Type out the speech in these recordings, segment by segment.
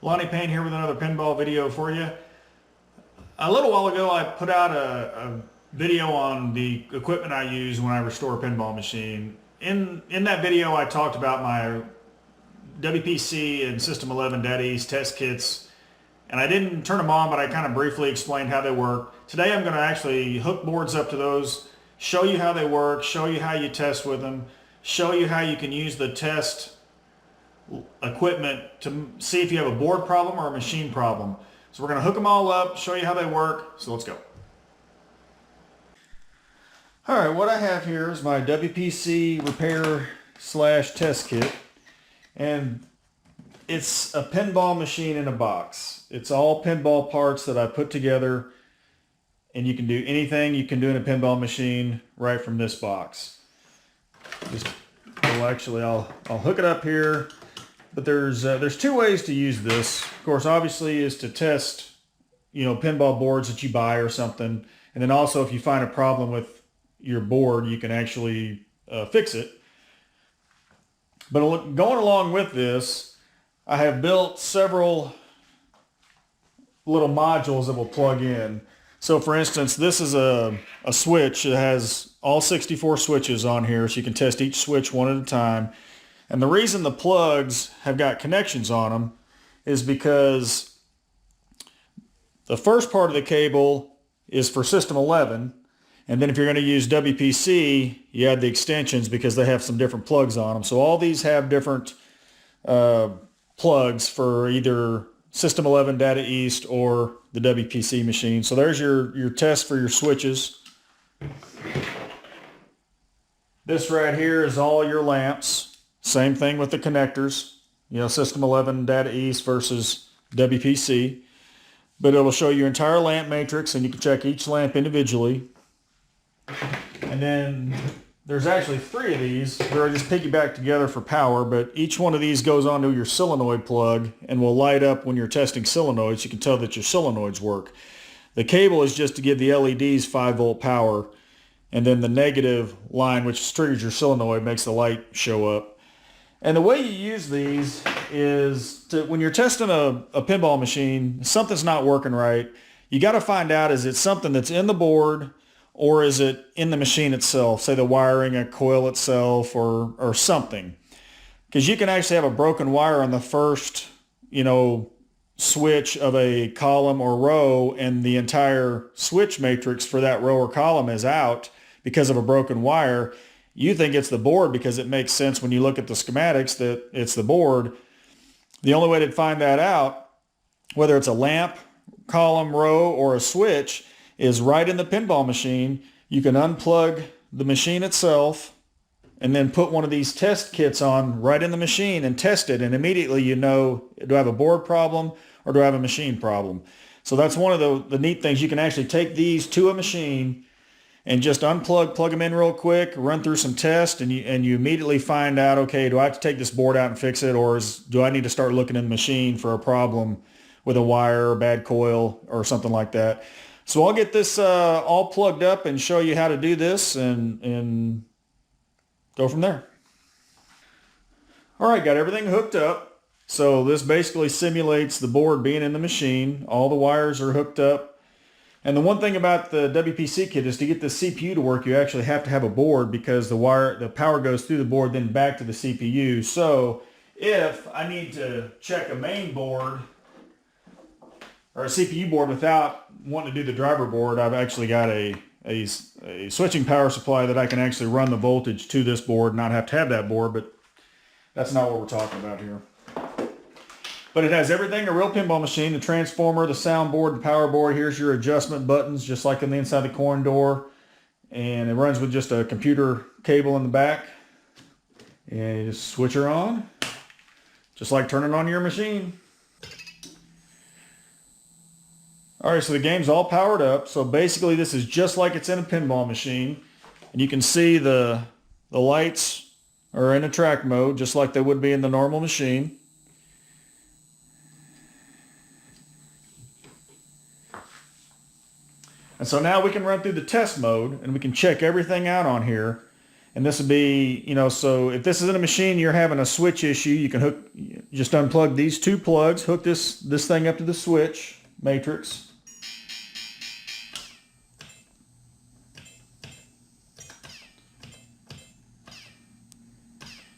Lonnie Payne here with another pinball video for you. A little while ago I put out a video on the equipment I use when I restore a pinball machine. In that video I talked about my WPC and System 11 Data East test kits, and I didn't turn them on, but I kind of briefly explained how they work. Today I'm going to actually hook boards up to those, show you how they work, show you how you test with them, show you how you can use the test equipment to see if you have a board problem or a machine problem. So we're going to hook them all up, show you how they work. So let's go. Alright, what I have here is my WPC Repair / Test Kit, and it's a pinball machine in a box. It's all pinball parts that I put together, and you can do anything you can do in a pinball machine right from this box. I'll hook it up here. But there's two ways to use this. Of course, obviously, is to test, pinball boards that you buy or something. And then also, if you find a problem with your board, you can actually fix it. But going along with this, I have built several little modules that will plug in. So for instance, this is a switch. It has all 64 switches on here, so you can test each switch one at a time. And the reason the plugs have got connections on them is because the first part of the cable is for System 11, and then if you're going to use WPC, you add the extensions because they have some different plugs on them. So all these have different plugs for either System 11 Data East or the WPC machine. So there's your test for your switches. This right here is all your lamps. Same thing with the connectors, System 11 Data East versus WPC. But it will show your entire lamp matrix, and you can check each lamp individually. And then there's actually 3 of these. They're just piggyback together for power, but each one of these goes onto your solenoid plug and will light up when you're testing solenoids. You can tell that your solenoids work. The cable is just to give the LEDs 5-volt power, and then the negative line, which triggers your solenoid, makes the light show up. And the way you use these is when you're testing a pinball machine, something's not working right. You got to find out, is it something that's in the board or is it in the machine itself, say the wiring, a coil itself or something. Because you can actually have a broken wire on the first, switch of a column or row, and the entire switch matrix for that row or column is out because of a broken wire. You think it's the board because it makes sense when you look at the schematics that it's the board. The only way to find that out, whether it's a lamp, column, row, or a switch, is right in the pinball machine. You can unplug the machine itself and then put one of these test kits on right in the machine and test it, and immediately you know, do I have a board problem or do I have a machine problem? So that's one of the neat things. You can actually take these to a machine and just plug them in real quick, run through some tests, and you immediately find out, okay, do I have to take this board out and fix it, or do I need to start looking in the machine for a problem with a wire or bad coil or something like that. So I'll get this all plugged up and show you how to do this and go from there. All right, got everything hooked up. So this basically simulates the board being in the machine. All the wires are hooked up. And the one thing about the WPC kit is to get the CPU to work, you actually have to have a board because the power goes through the board, then back to the CPU. So if I need to check a main board or a CPU board without wanting to do the driver board, I've actually got a switching power supply that I can actually run the voltage to this board and not have to have that board, but that's not what we're talking about here. But it has everything, a real pinball machine, the transformer, the sound board, the power board. Here's your adjustment buttons, just like on the inside of the coin door. And it runs with just a computer cable in the back. And you just switch her on, just like turning on your machine. All right, so the game's all powered up. So basically this is just like it's in a pinball machine. And you can see the lights are in a track mode, just like they would be in the normal machine. And so now we can run through the test mode and we can check everything out on here. And this would be, so if this is in a machine, you're having a switch issue, you can just unplug these two plugs, hook this thing up to the switch matrix.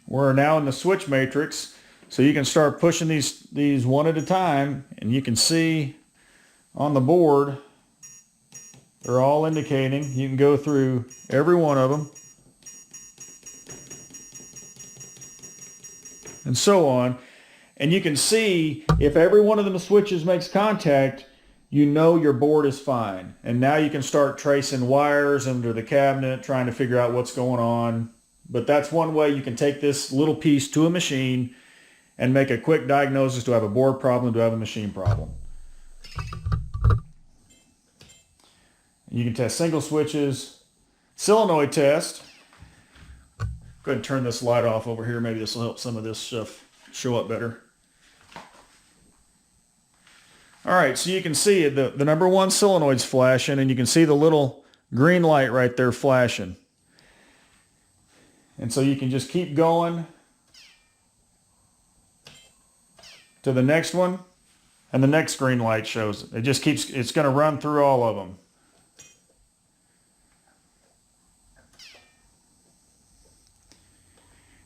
We're now in the switch matrix, so you can start pushing these one at a time, and you can see on the board they're all indicating. You can go through every one of them and so on, and you can see if every one of them switches makes contact, you know your board is fine. And now you can start tracing wires under the cabinet, trying to figure out what's going on. But that's one way you can take this little piece to a machine and make a quick diagnosis. Do I have a board problem? Do I have a machine problem? You can test single switches, solenoid test. Go ahead and turn this light off over here. Maybe this will help some of this stuff show up better. All right, so you can see the number one solenoid's flashing, and you can see the little green light right there flashing. And so you can just keep going to the next one, and the next green light shows it. It just keeps, it's going to run through all of them.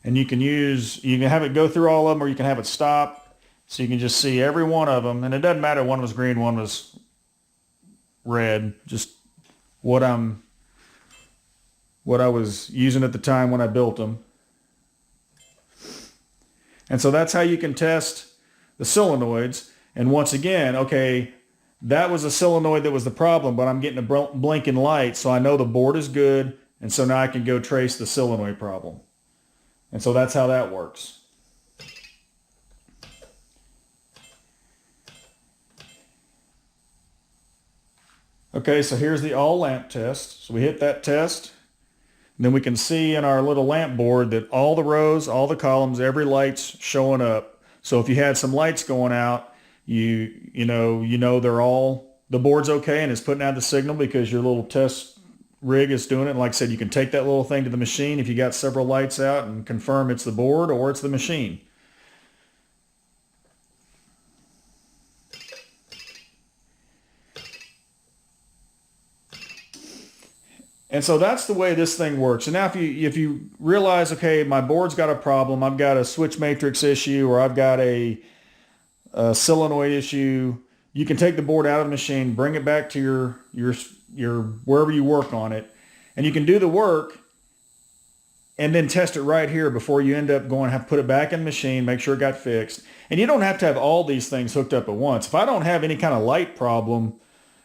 And you can have it go through all of them, or you can have it stop, so you can just see every one of them. And it doesn't matter, one was green, one was red, just what I was using at the time when I built them. And so that's how you can test the solenoids. And once again, okay, that was a solenoid that was the problem, but I'm getting a blinking light, so I know the board is good, and so now I can go trace the solenoid problem. And so that's how that works. Okay, so here's the all lamp test. So we hit that test. And then we can see in our little lamp board that all the rows, all the columns, every light's showing up. So if you had some lights going out, you know they're all, the board's okay and it's putting out the signal because your little test rig is doing it. And like I said, you can take that little thing to the machine if you got several lights out and confirm it's the board or it's the machine. And so that's the way this thing works. And now if you realize, okay, my board's got a problem, I've got a switch matrix issue, or I've got a solenoid issue, you can take the board out of the machine, bring it back to your wherever you work on it, and you can do the work and then test it right here before you end up going to have to put it back in the machine, make sure it got fixed. And you don't have to have all these things hooked up at once. If I don't have any kind of light problem,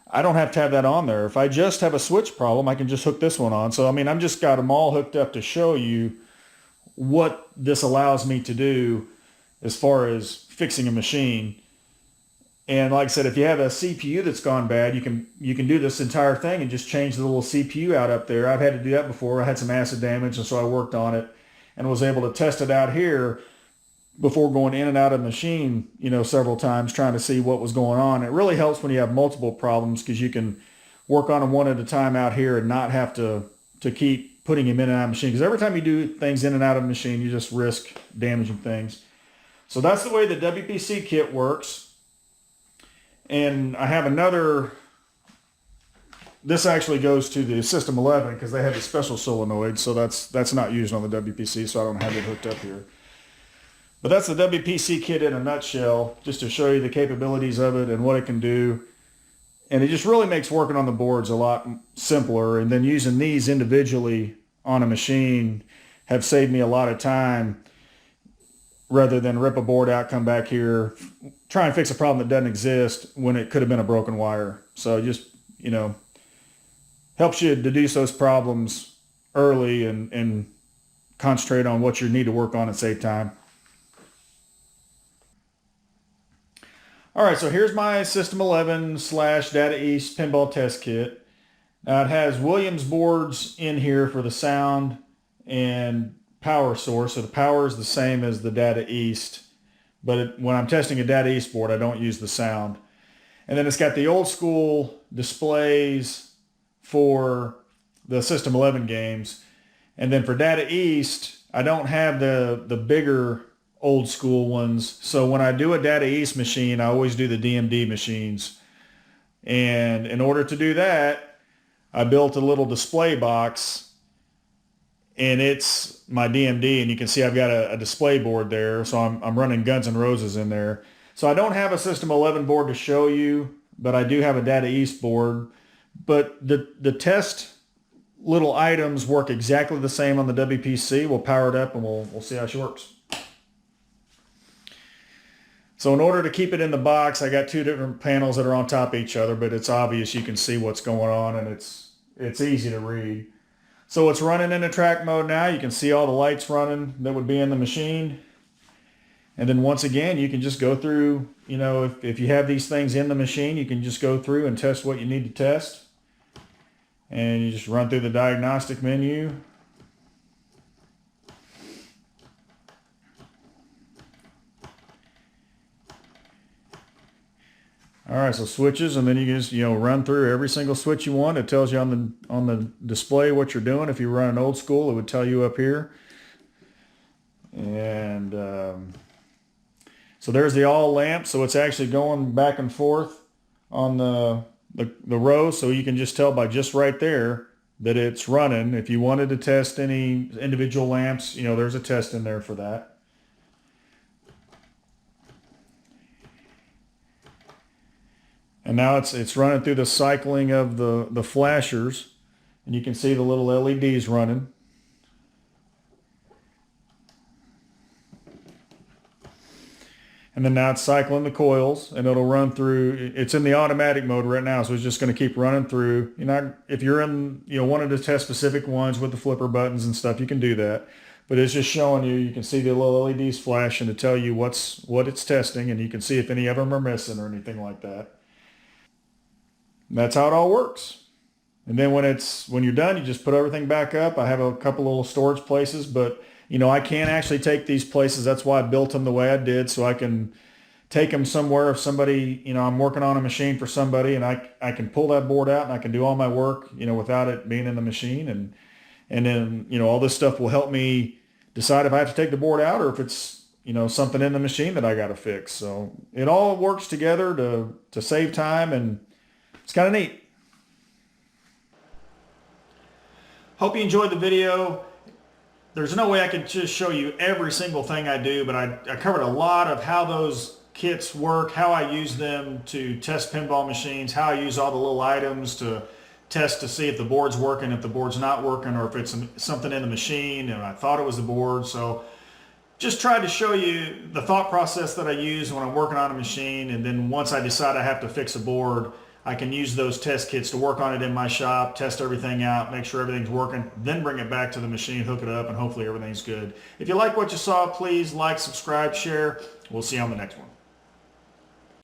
I don't have to have that on there. If I just have a switch problem, I can just hook this one on. So, I mean, I've just got them all hooked up to show you what this allows me to do as far as fixing a machine. And like I said, if you have a CPU that's gone bad, you can do this entire thing and just change the little CPU out up there. I've had to do that before. I had some acid damage, and so I worked on it and was able to test it out here before going in and out of the machine, several times trying to see what was going on. It really helps when you have multiple problems because you can work on them one at a time out here and not have to keep putting them in and out of the machine. Because every time you do things in and out of the machine, you just risk damaging things. So that's the way the WPC kit works. And I have another, this actually goes to the System 11 because they have a special solenoid, so that's not used on the WPC, so I don't have it hooked up here. But that's the WPC kit in a nutshell, just to show you the capabilities of it and what it can do. And it just really makes working on the boards a lot simpler. And then using these individually on a machine have saved me a lot of time rather than rip a board out, come back here, try and fix a problem that doesn't exist when it could have been a broken wire. So just, helps you deduce those problems early and concentrate on what you need to work on and save time. All right, so here's my System 11/Data East Pinball Test Kit. Now it has Williams boards in here for the sound and power source. So the power is the same as the Data East, but when I'm testing a Data East board, I don't use the sound. And then it's got the old school displays for the System 11 games. And then for Data East, I don't have the bigger old school ones. So when I do a data east machine, I always do the DMD machines. And in order to do that, I built a little display box, and it's my DMD, and you can see I've got a display board there. So I'm running Guns N' Roses in there. So I don't have a System 11 board to show you, but I do have a data east board. But the test little items work exactly the same on the WPC. We'll power it up and we'll see how she works. So in order to keep it in the box, I got two different panels that are on top of each other, but it's obvious you can see what's going on, and it's easy to read. So it's running in a track mode now. You can see all the lights running that would be in the machine. And then once again, you can just go through, if you have these things in the machine, you can just go through and test what you need to test. And you just run through the diagnostic menu. All right, so switches, and then you can just run through every single switch you want. It tells you on the display what you're doing. If you run an old school, it would tell you up here. And so there's the all lamp. So it's actually going back and forth on the row. So you can just tell by just right there that it's running. If you wanted to test any individual lamps, there's a test in there for that. And now it's running through the cycling of the flashers, and you can see the little LEDs running. And then now it's cycling the coils, and it'll run through. It's in the automatic mode right now, so it's just going to keep running through. If you're in, wanted to test specific ones with the flipper buttons and stuff, you can do that. But it's just showing you. You can see the little LEDs flashing to tell you what it's testing, and you can see if any of them are missing or anything like that. And that's how it all works. And then when you're done, you just put everything back up. I have a couple little storage places, but I can't actually take these places. That's why I built them the way I did, so I can take them somewhere. If somebody, I'm working on a machine for somebody, and I can pull that board out and I can do all my work, without it being in the machine. And then, all this stuff will help me decide if I have to take the board out or if it's, something in the machine that I got to fix. So it all works together to save time, and it's kind of neat. Hope you enjoyed the video. There's no way I could just show you every single thing I do, but I covered a lot of how those kits work, how I use them to test pinball machines, how I use all the little items to test to see if the board's working, if the board's not working, or if it's something in the machine and I thought it was the board. So just tried to show you the thought process that I use when I'm working on a machine, and then once I decide I have to fix a board, I can use those test kits to work on it in my shop, test everything out, make sure everything's working, then bring it back to the machine, hook it up, and hopefully everything's good. If you like what you saw, please like, subscribe, share. We'll see you on the next one.